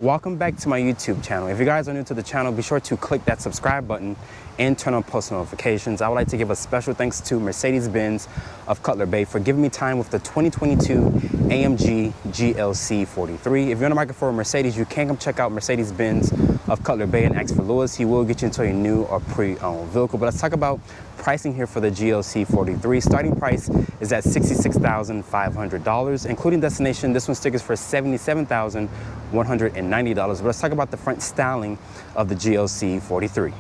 Welcome back to my YouTube channel. If you guys are new to the channel, be sure to click that subscribe button and turn on post notifications. I would like to give a special thanks to Mercedes-Benz of Cutler Bay for giving me time with the 2022 AMG GLC 43. If you're on the market for a Mercedes, you can come check out Mercedes-Benz of Cutler Bay and ask for Lewis. He will get you into a new or pre-owned vehicle. But let's talk about pricing here for the GLC 43. Starting price is at $66,500, including destination. This one stickers for $77,190. But let's talk about the front styling of the GLC 43.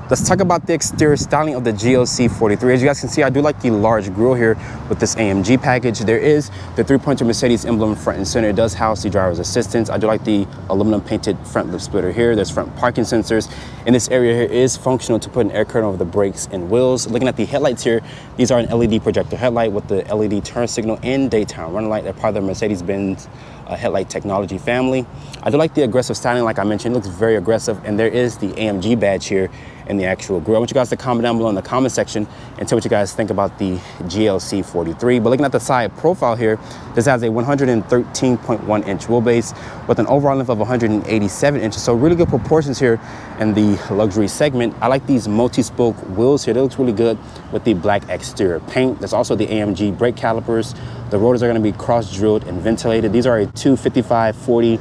Let's talk about the exterior styling of the GLC 43. As you guys can see, I do like the large grille here with this AMG package. There is the 3-pointer Mercedes emblem front and center. It does house the driver's assistance. I do like the aluminum painted front lip splitter here. There's front parking sensors. And this area here is functional to put an air curtain over the brakes and wheels. Looking at the headlights here, these are an LED projector headlight with the LED turn signal and daytime running light. They're part of the Mercedes-Benz headlight technology family. I do like the aggressive styling. Like I mentioned, it looks very aggressive, and there is the AMG badge here in the actual grille. I want you guys to comment down below in the comment section and tell what you guys think about the GLC 43. But looking at the side profile here, this has a 113.1 inch wheelbase with an overall length of 187 inches. So really good proportions here in the luxury segment. I like these multi-spoke wheels here. They look really good with the black exterior paint. There's also the AMG brake calipers. The rotors are going to be cross-drilled and ventilated. These are a 255/40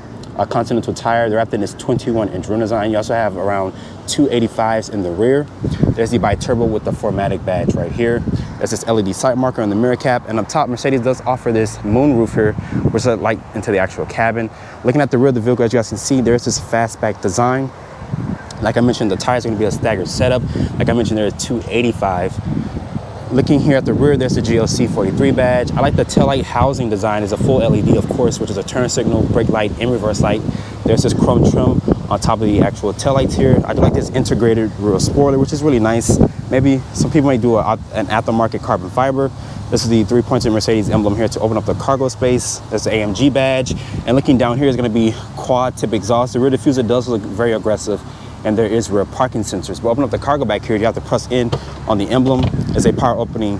Continental tire. They're wrapped in this 21-inch rim design. You also have around 285s in the rear. There's the bi-turbo with the 4MATIC badge right here. There's this LED sight marker on the mirror cap. And up top, Mercedes does offer this moonroof here, which is a light into the actual cabin. Looking at the rear of the vehicle, as you guys can see, there's this fastback design. Like I mentioned, the tires are going to be a staggered setup. Like I mentioned, there's 285. Looking here at the rear, there's the GLC 43 badge. I like the taillight housing design. Is a full LED, of course, which is a turn signal, brake light, and reverse light. There's this chrome trim on top of the actual taillights here. I do like this integrated rear spoiler, which is really nice. Maybe some people might do an aftermarket carbon fiber. This is the 3-pointer Mercedes emblem here to open up the cargo space. There's the AMG badge. And looking down here is going to be quad tip exhaust. The rear diffuser does look very aggressive, and there is rear parking sensors. But open up the cargo back here, you have to press in on the emblem. It's a power opening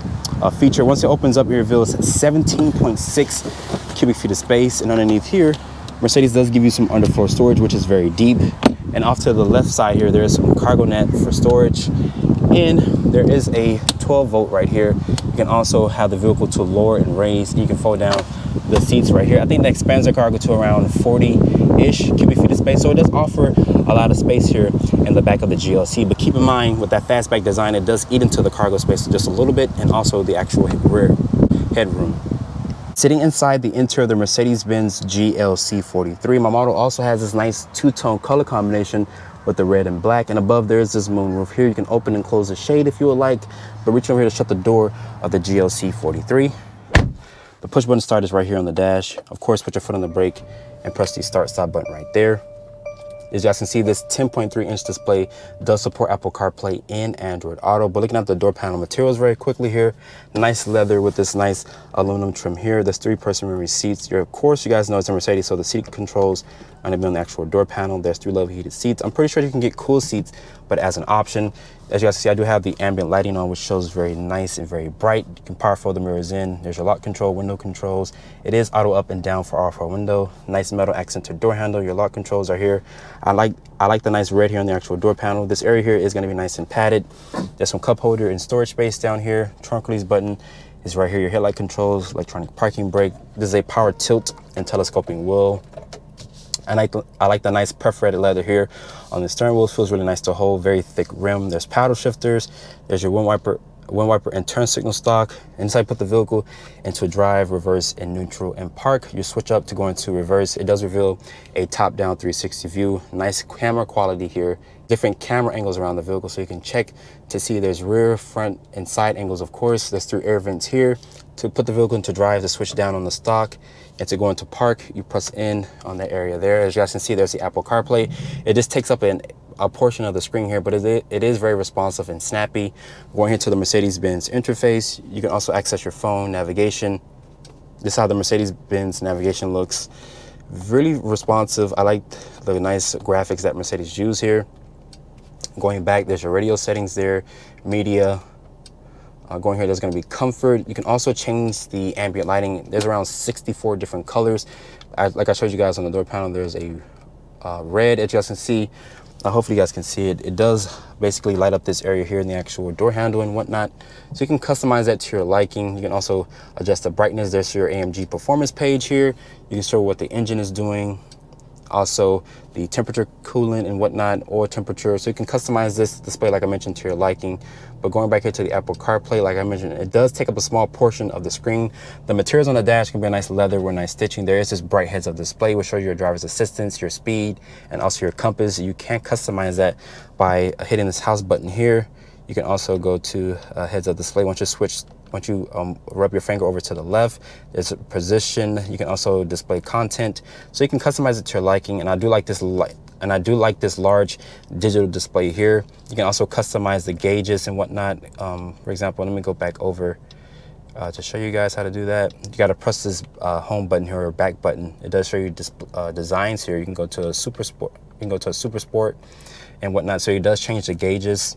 feature. Once it opens up, it reveals 17.6 cubic feet of space. And underneath here, Mercedes does give you some underfloor storage, which is very deep. And off to the left side here, there's some cargo net for storage. And there is a 12-volt right here. You can also have the vehicle to lower and raise. You can fold down the seats right here. I think that expands the cargo to around 40-ish cubic feet of space. So it does offer a lot of space here in the back of the GLC. But keep in mind, with that fastback design, it does eat into the cargo space just a little bit, and also the actual rear headroom. Sitting inside the interior of the Mercedes-Benz GLC 43, my model also has this nice two-tone color combination with the red and black. And above there is this moonroof here. You can open and close the shade if you would like, but reach over here to shut the door of the GLC 43. The push button start is right here on the dash. Of course, put your foot on the brake and press the start stop button right there. As you guys can see, this 10.3-inch display does support Apple CarPlay and Android Auto. But looking at the door panel materials very quickly here, nice leather with this nice aluminum trim here. There's 3-person memory seats. Of course, you guys know it's a Mercedes, so the seat controls are going to be on the actual door panel. There's 3 level heated seats. I'm pretty sure you can get cool seats, but as an option. As you guys can see, I do have the ambient lighting on, which shows very nice and very bright. You can power fold the mirrors in. There's your lock control, window controls. It is auto up and down for off-road window. Nice metal accented door handle. Your lock controls are here. I like the nice red here on the actual door panel. This area here is going to be nice and padded. There's some cup holder and storage space down here. Trunk release button is right here. Your headlight controls, electronic parking brake. This is a power tilt and telescoping wheel. I like the nice perforated leather here on the steering wheel. It feels really nice to hold. Very thick rim. There's paddle shifters. There's your wind wiper and turn signal stock. Inside, put the vehicle into drive, reverse, and neutral, and park. You switch up to go into reverse. It does reveal a top-down 360 view. Nice camera quality here. Different camera angles around the vehicle, so you can check to see there's rear, front, and side angles. Of course, there's 3 air vents here. To put the vehicle into drive, to switch down on the stock, and to go into park, you press in on the area there. As you guys can see, there's the Apple CarPlay. It just takes up a portion of the screen here, but it is very responsive and snappy. Going into the Mercedes-Benz interface, you can also access your phone, navigation. This is how the Mercedes-Benz navigation looks. Really responsive. I like the nice graphics that Mercedes use here. Going back, there's your radio settings there, media. Going here, there's going to be comfort. You can also change the ambient lighting. There's around 64 different colors. Like I showed you guys on the door panel, there's a red, as you guys can see. Hopefully you guys can see it. It does basically light up this area here in the actual door handle and whatnot. So you can customize that to your liking. You can also adjust the brightness. There's your AMG performance page here. You can show what the engine is doing. Also the temperature, coolant and whatnot, oil temperature. So you can customize this display, like I mentioned, to your liking. But going back here to the Apple CarPlay, like I mentioned, it does take up a small portion of the screen. The materials on the dash can be a nice leather with nice stitching. There is this bright heads-up display which shows your driver's assistance, your speed, and also your compass. You can customize that by hitting this house button here. You can also go to heads-up display. Once you rub your finger over to the left, there's a position. You can also display content, so you can customize it to your liking. And I do like this large digital display here. You can also customize the gauges and whatnot. For example, let me go back over to show you guys how to do that. You got to press this home button here or back button. It does show you designs here. You can go to a super sport. You can go to a super sport and whatnot. So it does change the gauges.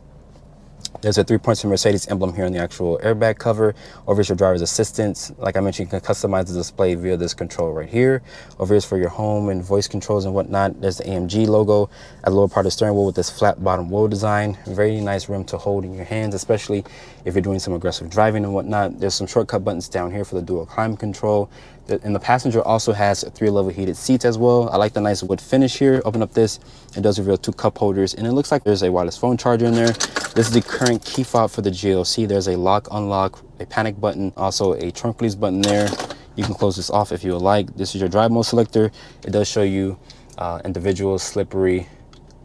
There's a 3 points of Mercedes emblem here on the actual airbag cover. Over here's your driver's assistance. Like I mentioned, you can customize the display via this control right here. Over here's for your home and voice controls and whatnot. There's the AMG logo at the lower part of the steering wheel with this flat bottom wheel design. Very nice rim to hold in your hands, especially if you're doing some aggressive driving and whatnot. There's some shortcut buttons down here for the dual climate control. And the passenger also has 3 level heated seats as well. I like the nice wood finish here. Open up this, it does reveal 2 cup holders, and it looks like there's a wireless phone charger in there. This is the current key fob for the GLC. There's a lock, unlock, a panic button, also a trunk release button there. You can close this off if you would like. This is your drive mode selector. It does show you individual, slippery,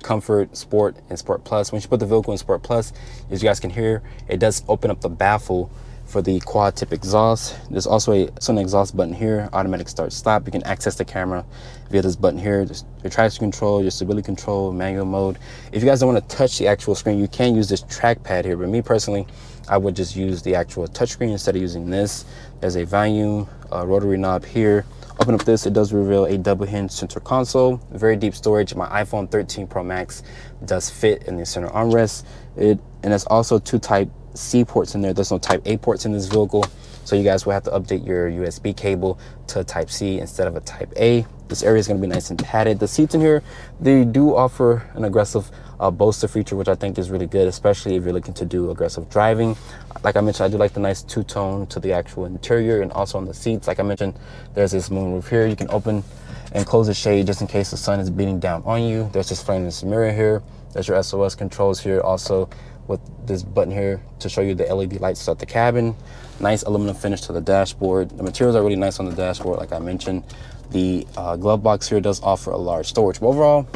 comfort, sport, and sport plus. Once you put the vehicle in sport plus, as you guys can hear, it does open up the baffle for the quad tip exhaust. There's also a Sonic exhaust button here, automatic start stop. You can access the camera via this button here. There's your traction control, your stability control, manual mode. If you guys don't want to touch the actual screen, you can use this trackpad here. But me personally, I would just use the actual touchscreen instead of using this. There's a volume rotary knob here. Open up this, it does reveal a double hinge center console, very deep storage. My iPhone 13 Pro Max does fit in the center armrest. And there's also 2 type C ports in there. There's no type A ports in this vehicle, so you guys will have to update your USB cable to type C instead of a type A. This area is going to be nice and padded. The seats in here, they do offer an aggressive bolster feature, which I think is really good, especially if you're looking to do aggressive driving. Like I mentioned, I do like the nice two-tone to the actual interior and also on the seats. Like I mentioned, there's this moonroof here. You can open and close the shade just in case the sun is beating down on you. There's this frameless mirror here. There's your SOS controls here, also with this button here to show you the LED lights throughout the cabin. Nice aluminum finish to the dashboard. The materials are really nice on the dashboard, like I mentioned. The glove box here does offer a large storage. But overall,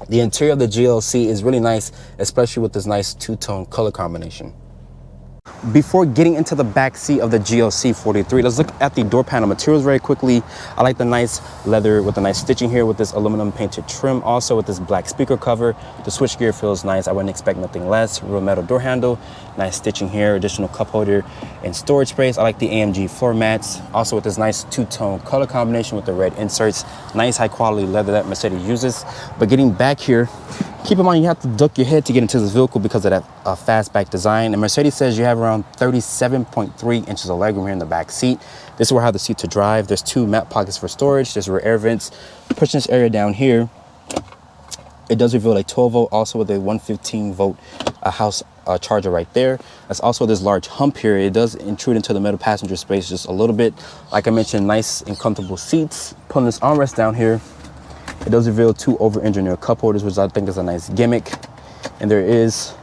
the interior of the GLC is really nice, especially with this nice two-tone color combination. Before getting into the back seat of the GLC 43, let's look at the door panel materials very quickly. I like the nice leather with the nice stitching here with this aluminum painted trim, also with this black speaker cover. The switchgear feels nice. I wouldn't expect nothing less. Real metal door handle, nice stitching here, additional cup holder and storage space. I like the AMG floor mats, also with this nice two-tone color combination with the red inserts. Nice high quality leather that Mercedes uses. But getting back here, keep in mind you have to duck your head to get into this vehicle because of that fastback design. And Mercedes says you have around 37.3 inches of legroom here in the back seat. This is where I have the seat to drive. There's 2 map pockets for storage. There's rear air vents. Pushing this area down here, it does reveal a 12 volt, also with a 115 volt house charger right there. That's also this large hump here. It does intrude into the middle passenger space just a little bit. Like I mentioned, nice and comfortable seats. Pulling this armrest down here, it does reveal 2 over-engineered cup holders, which I think is a nice gimmick. And there is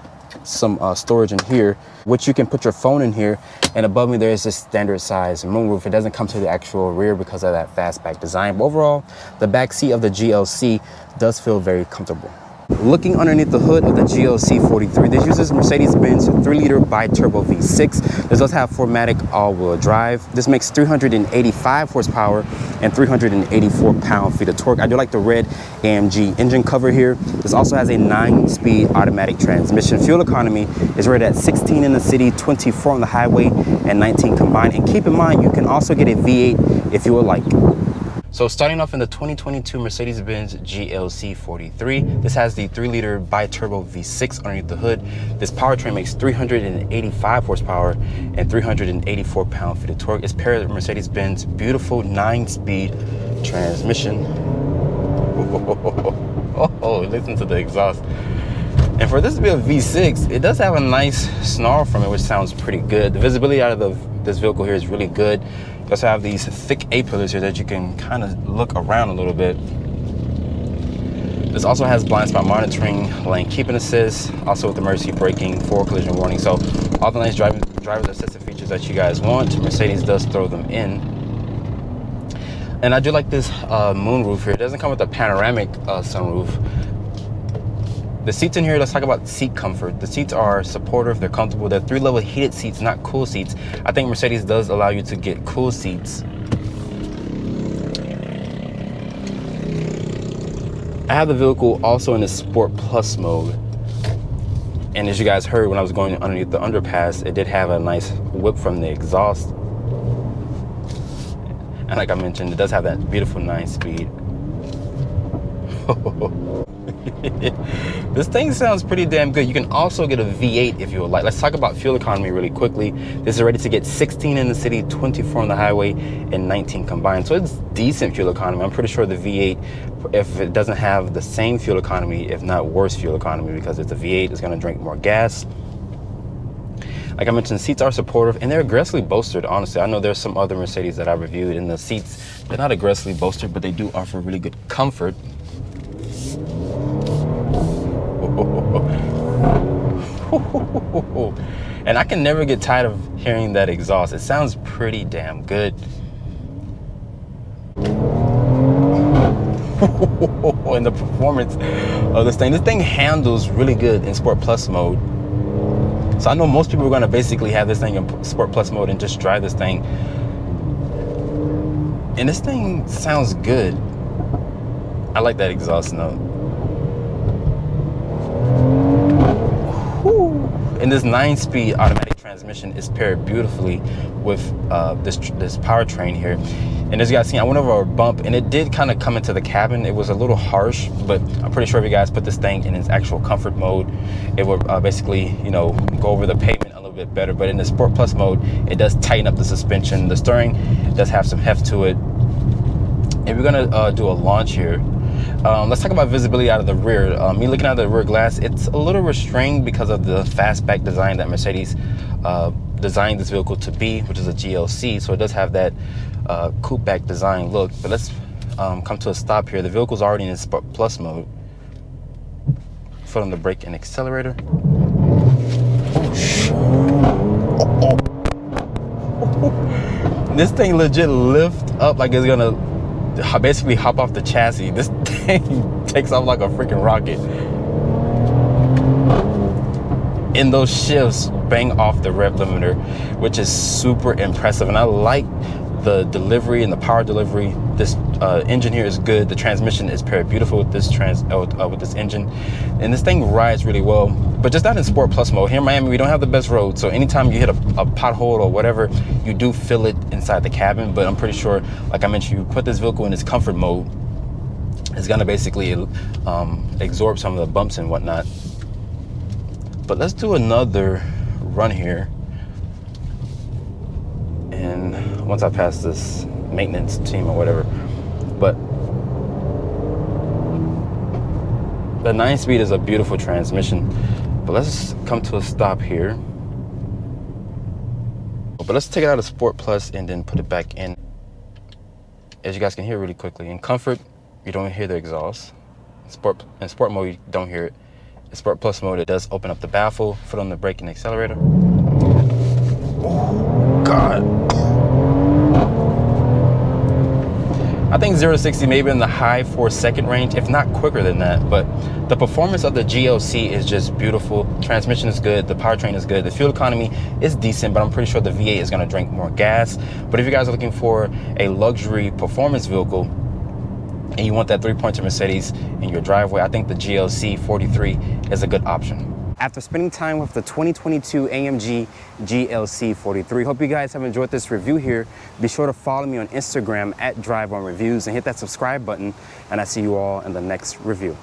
some storage in here, which you can put your phone in here. And above me, there is this standard size moonroof. It doesn't come to the actual rear because of that fastback design. But overall, the back seat of the GLC does feel very comfortable. Looking underneath the hood of the GLC 43, this uses Mercedes-Benz 3-liter bi-turbo V6. This does have 4MATIC all-wheel drive. This makes 385 horsepower and 384 pound-feet of torque. I do like the red AMG engine cover here. This also has a 9-speed automatic transmission. Fuel economy is rated at 16 in the city, 24 on the highway, and 19 combined. And keep in mind, you can also get a V8 if you would like. So starting off in the 2022 Mercedes-Benz GLC 43, this has the 3-liter bi-turbo V6 underneath the hood. This powertrain makes 385 horsepower and 384 pound-feet of torque. It's paired with Mercedes-Benz beautiful 9-speed transmission. Oh, listen to the exhaust. And for this to be a V6, it does have a nice snarl from it, which sounds pretty good. The visibility out of this vehicle here is really good. You also have these thick A-pillars here that you can kind of look around a little bit. This also has blind spot monitoring, lane keeping assist, also with emergency braking, forward collision warning. So all the nice driver assistant features that you guys want, Mercedes does throw them in. And I do like this moonroof here. It doesn't come with a panoramic sunroof. The seats in here, let's talk about seat comfort. The seats are supportive, they're comfortable. They're 3-level heated seats, not cool seats. I think Mercedes does allow you to get cool seats. I have the vehicle also in the Sport Plus mode. And as you guys heard when I was going underneath the underpass, it did have a nice whip from the exhaust. And like I mentioned, it does have that beautiful 9-speed. This thing sounds pretty damn good. You can also get a V8 if you would like. Let's talk about fuel economy really quickly. This is ready to get 16 in the city, 24 on the highway, and 19 combined. So it's decent fuel economy. I'm pretty sure the V8, if it doesn't have the same fuel economy, if not worse fuel economy, because it's a V8, it's going to drink more gas. Like I mentioned, seats are supportive and they're aggressively bolstered. Honestly, I know there's some other Mercedes that I reviewed and the seats, they're not aggressively bolstered, but they do offer really good comfort. And I can never get tired of hearing that exhaust. It sounds pretty damn good. And the performance of this thing handles really good in Sport Plus mode. So I know most people are going to basically have this thing in Sport Plus mode and just drive this thing. And this thing sounds good. I like that exhaust note. And this 9-speed automatic transmission is paired beautifully with this powertrain here. And as you guys see, I went over a bump and it did kind of come into the cabin. It was a little harsh, but I'm pretty sure if you guys put this thing in its actual comfort mode, it will basically, you know, go over the pavement a little bit better. But in the Sport Plus mode, it does tighten up the suspension. The steering does have some heft to it. And we're gonna do a launch here. Let's talk about visibility out of the rear. Me looking out of the rear glass, it's a little restrained because of the fastback design that Mercedes designed this vehicle to be, which is a GLC. So it does have that coupe back design look. But let's come to a stop here. The vehicle's already in Sport Plus mode. Foot on the brake and accelerator. Oh, shit. This thing legit lift up like it's gonna basically hop off the chassis. This thing takes off like a freaking rocket. And those shifts bang off the rev limiter, which is super impressive. And I like the delivery and the power delivery. This engine here is good. The transmission is paired beautiful with this engine, and this thing rides really well. But just not in Sport Plus mode. Here in Miami, we don't have the best roads, so anytime you hit a pothole or whatever, you do feel it inside the cabin. But I'm pretty sure, like I mentioned, you put this vehicle in its comfort mode, it's gonna basically absorb some of the bumps and whatnot. But let's do another run here. And once I pass this maintenance team or whatever. But the 9-speed is a beautiful transmission. But let's come to a stop here. But let's take it out of Sport Plus and then put it back in. As you guys can hear really quickly, in comfort, you don't hear the exhaust. In sport mode, you don't hear it. In Sport Plus mode, it does open up the baffle, foot on the brake and accelerator. Oh, God. I think 0 to 60 maybe in the high 4-second range, if not quicker than that. But the performance of the GLC is just beautiful. Transmission is good, the powertrain is good, the fuel economy is decent, but I'm pretty sure the V8 is gonna drink more gas. But if you guys are looking for a luxury performance vehicle and you want that 3-pointer Mercedes in your driveway, I think the GLC 43 is a good option. After spending time with the 2022 AMG GLC 43, hope you guys have enjoyed this review here. Be sure to follow me on Instagram @DriveOnReviews and hit that subscribe button, and I see you all in the next review.